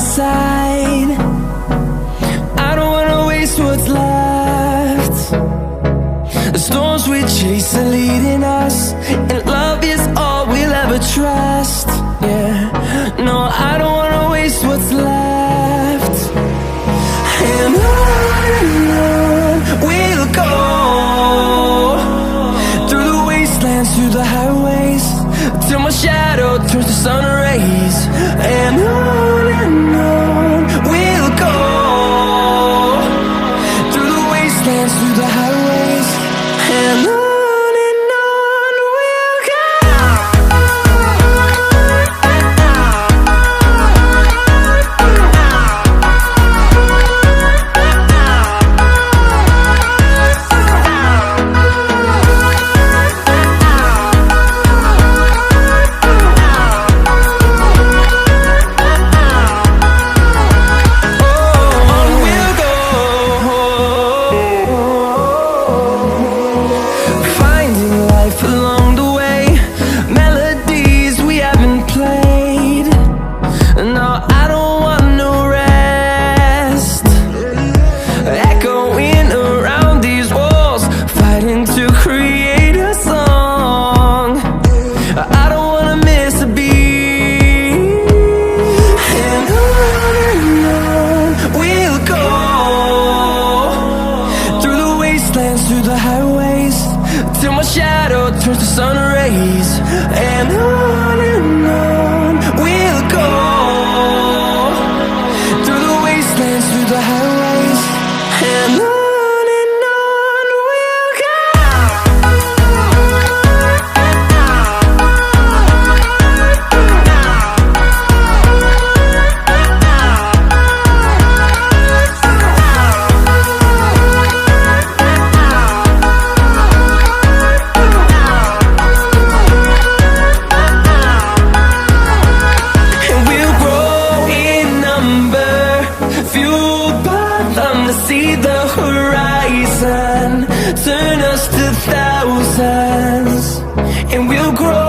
side. I don't wanna waste what's left. The storms we chase are leading us, and love is all we'll ever trust. Yeah, no, I don't wanna waste what's left. And on we'll go, through the wastelands, through the highways, till my shadow turns to sun rays. And on we'll go, through the wastelands, through the highways, and on we'll go. Through the highways, till my shadow turns to sun rays. And on we'll go, through the wastelands, through the highways, and on we'll go. To see the horizon turn us to thousands, and we'll grow